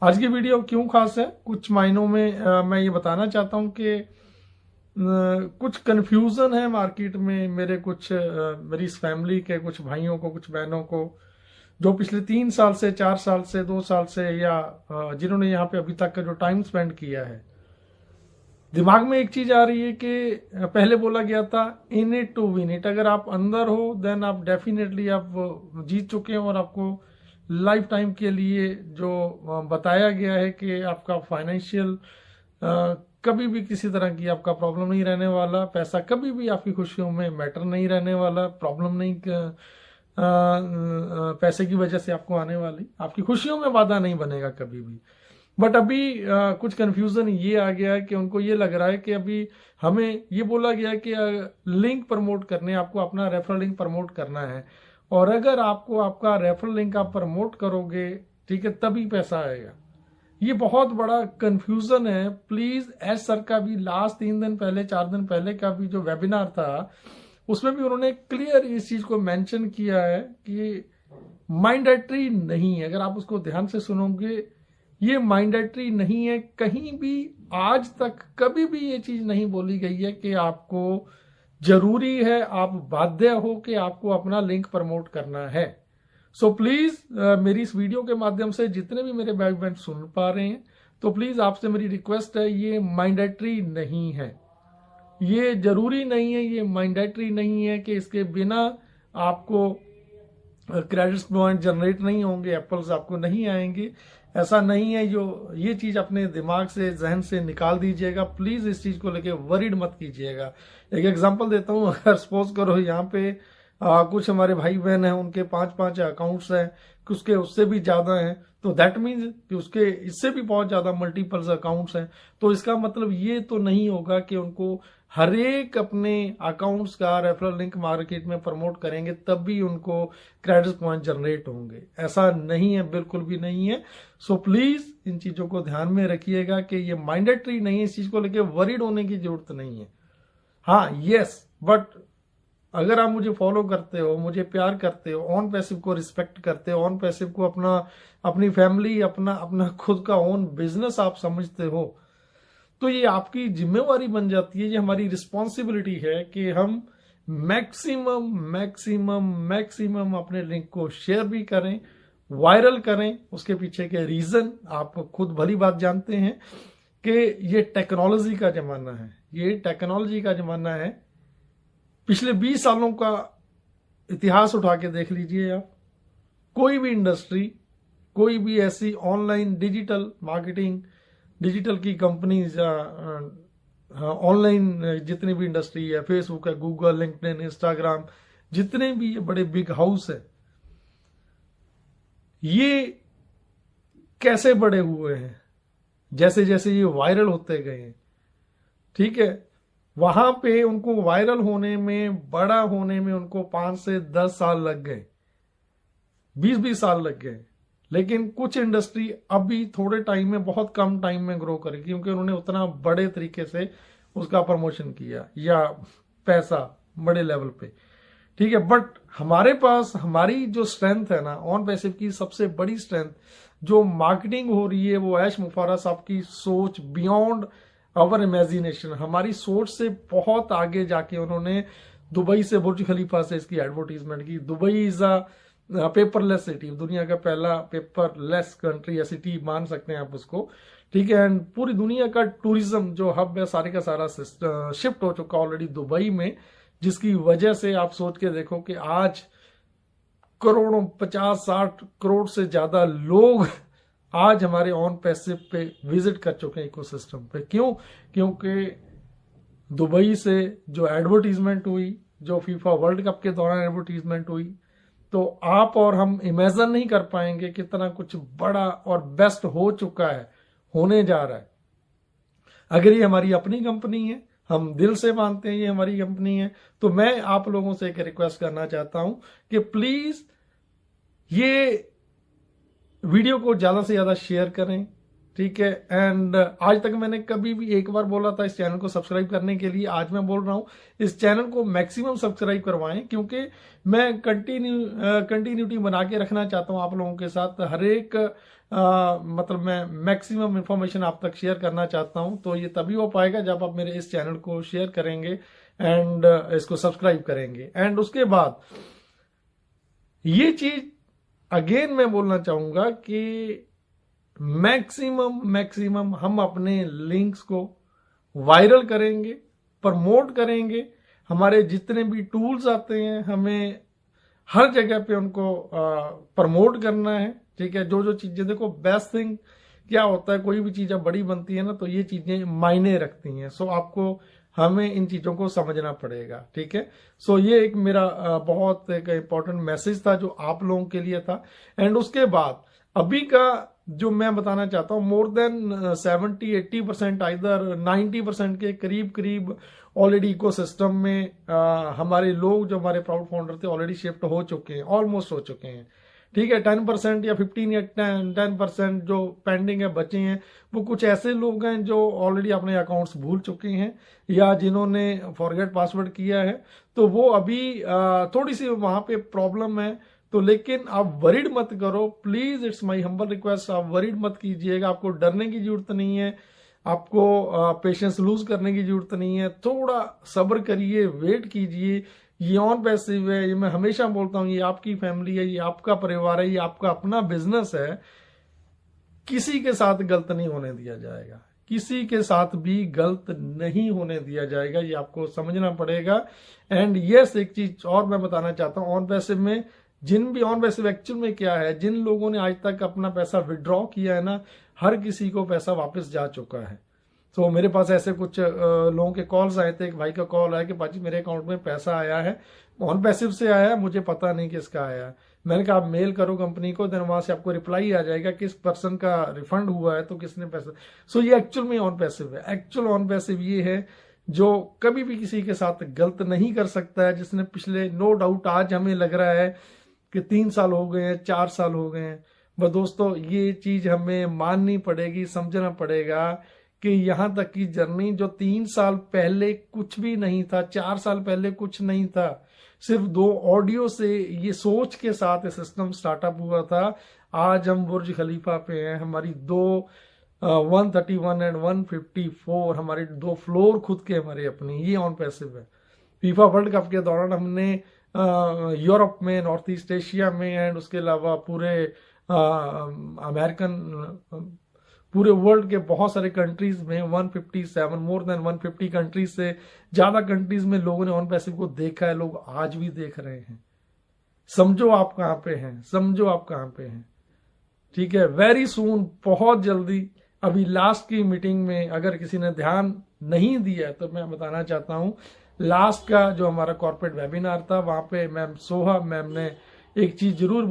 आज की वीडियो क्यों खास है, कुछ मायनों में मैं ये बताना चाहता हूं कि कुछ कंफ्यूजन है मार्केट में। मेरी इस फैमिली के कुछ भाइयों को, कुछ बहनों को जो पिछले 3 साल से, 4 साल से, 2 साल से, या जिन्होंने यहाँ पे अभी तक का जो टाइम स्पेंड किया है, दिमाग में एक चीज आ रही है कि पहले बोला गया था in it to win it. अगर आप अंदर हो देन आप डेफिनेटली आप जीत चुके हैं, और आपको लाइफ टाइम के लिए जो बताया गया है कि आपका फाइनेंशियल कभी भी किसी तरह की आपका प्रॉब्लम नहीं रहने वाला, पैसा कभी भी आपकी खुशियों में मैटर नहीं रहने वाला, प्रॉब्लम नहीं पैसे की वजह से आपको आने वाली, आपकी खुशियों में बाधा नहीं बनेगा कभी भी। बट अभी कुछ कंफ्यूजन ये आ गया है कि उनको ये लग रहा है कि अभी हमें ये बोला गया है कि लिंक प्रमोट करने, आपको अपना रेफरल लिंक प्रमोट करना है, और अगर आपको आपका रेफरल लिंक आप प्रमोट करोगे, ठीक है, तभी पैसा आएगा। ये बहुत बड़ा कंफ्यूजन है। प्लीज, एस सर का भी लास्ट 3 दिन पहले, 4 दिन पहले का भी जो वेबिनार था, उसमें भी उन्होंने क्लियर इस चीज को मेंशन किया है कि माइंडेटरी नहीं है। अगर आप उसको ध्यान से सुनोगे, ये माइंडेटरी नहीं है। कहीं भी आज तक कभी भी ये चीज नहीं बोली गई है कि आपको जरूरी है, आप बाध्य हो कि आपको अपना लिंक प्रमोट करना है। सो प्लीज, मेरी इस वीडियो के माध्यम से जितने भी मेरे बैक बेंच सुन पा रहे हैं, तो प्लीज आपसे मेरी रिक्वेस्ट है, ये माइंडेटरी नहीं है, ये जरूरी नहीं है, ये माइंडेटरी नहीं है कि इसके बिना आपको क्रेडिट पॉइंट जनरेट नहीं होंगे, एप्पल्स आपको नहीं आएंगे। ऐसा नहीं है। ये चीज अपने दिमाग से, जहन से निकाल दीजिएगा। प्लीज इस चीज को लेके वरीड मत कीजिएगा। एक एग्जांपल देता हूं, अगर सपोज करो यहाँ पे कुछ हमारे भाई बहन हैं, उनके 5-5 अकाउंट्स हैं, उसके उससे भी ज्यादा हैं, तो दैट मीन्स कि उसके इससे भी बहुत ज्यादा मल्टीपल्स अकाउंट्स हैं। तो इसका मतलब ये तो नहीं होगा कि उनको हर एक अपने अकाउंट्स का रेफरल लिंक मार्केट में प्रमोट करेंगे तब भी उनको क्रेडिट पॉइंट जनरेट होंगे। ऐसा नहीं है, बिल्कुल भी नहीं है। सो प्लीज इन चीजों को ध्यान में रखिएगा कि ये माइंडेटरी नहीं है। इस चीज को लेकर वरीड होने की जरूरत नहीं है। हाँ, यस, बट अगर आप मुझे फॉलो करते हो, मुझे प्यार करते हो, ऑन पैसिव को रिस्पेक्ट करते हो, ऑन पैसिव को अपनी फैमिली, अपना खुद का ओन बिजनेस आप समझते हो, तो ये आपकी जिम्मेवारी बन जाती है, ये हमारी रिस्पॉन्सिबिलिटी है कि हम मैक्सिमम मैक्सिमम मैक्सिमम अपने लिंक को शेयर भी करें, वायरल करें। उसके पीछे के रीजन आप खुद भली बात जानते हैं कि ये टेक्नोलॉजी का जमाना है, ये टेक्नोलॉजी का जमाना है। पिछले 20 सालों का इतिहास उठा के देख लीजिए आप, कोई भी इंडस्ट्री, कोई भी ऐसी ऑनलाइन डिजिटल मार्केटिंग, डिजिटल की कंपनीज, ऑनलाइन जितनी भी इंडस्ट्री है, फेसबुक है, गूगल, लिंक्डइन, इंस्टाग्राम, जितने भी ये बड़े बिग हाउस है, ये कैसे बड़े हुए हैं? जैसे जैसे ये वायरल होते गए हैं, ठीक है, वहां पे उनको वायरल होने में, बड़ा होने में उनको 5 से 10 साल लग गए, 20-20 साल लग गए। लेकिन कुछ इंडस्ट्री अभी थोड़े टाइम में, बहुत कम टाइम में ग्रो करेगी, क्योंकि उन्होंने उतना बड़े तरीके से उसका प्रमोशन किया या पैसा बड़े लेवल पे, ठीक है। बट हमारे पास हमारी जो स्ट्रेंथ है ना, ऑन पैसिव की सबसे बड़ी स्ट्रेंथ जो मार्केटिंग हो रही है, वो ऐश मुफारा साहब की सोच, बियॉन्ड आवर इमेजिनेशन, हमारी सोच से बहुत आगे जाके उन्होंने दुबई से, बुर्ज खलीफा से इसकी एडवर्टीजमेंट की। Dubai is a paperless city, दुनिया का पहला पेपरलेस कंट्री या सिटी मान सकते हैं आप उसको, ठीक है। एंड पूरी दुनिया का टूरिज्म जो हब है, सारे का सारा शिफ्ट हो चुका ऑलरेडी दुबई में, जिसकी वजह से आप सोच के देखो कि आज करोड़ों, 50-60 करोड़ से ज्यादा लोग आज हमारे ऑन पैसिव पे विजिट कर चुके हैं इकोसिस्टम पे। क्यों? क्योंकि दुबई से जो एडवर्टीजमेंट हुई, जो फीफा वर्ल्ड कप के दौरान एडवर्टीजमेंट हुई, तो आप और हम इमेजिन नहीं कर पाएंगे कितना कुछ बड़ा और बेस्ट हो चुका है, होने जा रहा है। अगर ये हमारी अपनी कंपनी है, हम दिल से मानते हैं ये हमारी कंपनी है, तो मैं आप लोगों से एक रिक्वेस्ट करना चाहता हूं कि प्लीज ये वीडियो को ज्यादा से ज्यादा शेयर करें, ठीक है। एंड आज तक मैंने कभी भी एक बार बोला था इस चैनल को सब्सक्राइब करने के लिए, आज मैं बोल रहा हूँ इस चैनल को मैक्सिमम सब्सक्राइब करवाएं, क्योंकि मैं कंटिन्यूटी बना के रखना चाहता हूँ आप लोगों के साथ। हर एक मतलब मैं मैक्सिमम इंफॉर्मेशन आप तक शेयर करना चाहता हूँ। तो ये तभी हो पाएगा जब आप मेरे इस चैनल को शेयर करेंगे एंड इसको सब्सक्राइब करेंगे। एंड उसके बाद ये चीज अगेन मैं बोलना चाहूंगा कि मैक्सिमम हम अपने लिंक्स को वायरल करेंगे, प्रमोट करेंगे। हमारे जितने भी टूल्स आते हैं हमें हर जगह पे उनको प्रमोट करना है, ठीक है। जो चीजें, देखो बेस्ट थिंग क्या होता है, कोई भी चीज जब बड़ी बनती है ना तो ये चीजें मायने रखती हैं। सो आपको हमें इन चीजों को समझना पड़ेगा, ठीक है। सो ये एक मेरा बहुत एक इंपॉर्टेंट मैसेज था जो आप लोगों के लिए था। एंड उसके बाद अभी का जो मैं बताना चाहता हूँ, मोर देन 70-80% आइदर 90% के करीब ऑलरेडी इकोसिस्टम में हमारे लोग जो हमारे प्राउड फाउंडर थे ऑलरेडी शिफ्ट हो चुके हैं, ऑलमोस्ट हो चुके हैं, ठीक है। 10% या 15 या 10% जो पेंडिंग है, बचे हैं, वो कुछ ऐसे लोग हैं जो ऑलरेडी अपने अकाउंट्स भूल चुके हैं या जिन्होंने फॉरगेट पासवर्ड किया है। तो वो अभी थोड़ी सी वहां पे प्रॉब्लम है। तो लेकिन आप वरीड मत करो please, it's my humble request, आप वरीड मत कीजिएगा। आपको डरने की जरूरत नहीं है, आपको पेशेंस लूज करने की जरूरत नहीं है। थोड़ा सब्र करिए, वेट कीजिए। ये ऑन पैसिव है, ये मैं हमेशा बोलता हूँ, ये आपकी फैमिली है, ये आपका परिवार है, ये आपका अपना बिजनेस है। किसी के साथ गलत नहीं होने दिया जाएगा, किसी के साथ भी गलत नहीं होने दिया जाएगा, ये आपको समझना पड़ेगा। एंड यस, एक चीज और मैं बताना चाहता हूँ, ऑन पैसिव में जिन भी ऑन पैसिव एक्चुअल में क्या है, जिन लोगों ने आज तक अपना पैसा विड्रॉ किया है ना, हर किसी को पैसा वापस जा चुका है। तो मेरे पास ऐसे कुछ लोगों के कॉल्स आए थे। एक भाई का कॉल आया कि पाजी मेरे अकाउंट में पैसा आया है, ऑन पैसिव से आया है, मुझे पता नहीं किसका आया है। मैंने कहा आप मेल करो कंपनी को, देन वहां से आपको रिप्लाई आ जाएगा किस पर्सन का रिफंड हुआ है, तो किसने पैसा। सो ये एक्चुअल में ऑन पैसिव है। एक्चुअल ऑन पैसिव ये है जो कभी भी किसी के साथ गलत नहीं कर सकता है, जिसने पिछले, नो डाउट आज हमें लग रहा है कि 3 साल हो गए हैं, 4 साल हो गए हैं, बस दोस्तों ये चीज हमें माननी पड़ेगी, समझना पड़ेगा कि यहां तक की जर्नी जो 3 साल पहले कुछ भी नहीं था, 4 साल पहले कुछ नहीं था, सिर्फ 2 ऑडियो से ये सोच के साथ सिस्टम स्टार्टअप हुआ था। आज हम बुर्ज खलीफा पे हैं, हमारी 131 एंड 154 हमारी 2 फ्लोर खुद के हमारे अपनी, ये ऑन पैसिव है। फीफा वर्ल्ड कप के दौरान हमने यूरोप में, नॉर्थ ईस्ट एशिया में एंड उसके अलावा पूरे अमेरिकन, पूरे वर्ल्ड के बहुत सारे कंट्रीज में 157, मोर देन 150 कंट्रीज से ज्यादा कंट्रीज में लोगों ने ऑन पैसिव को देखा है। लोग आज भी देख रहे हैं। समझो आप कहां पे हैं, समझो आप कहां पे हैं, ठीक है। वेरी सून, बहुत जल्दी, अभी लास्ट की मीटिंग में अगर किसी ने ध्यान नहीं दिया तो मैं बताना चाहता हूं, लास्ट का जो हमारा कॉर्पोरेट वेबिनार था वहां पे मैम सोहा मैम ने एक चीज जरूर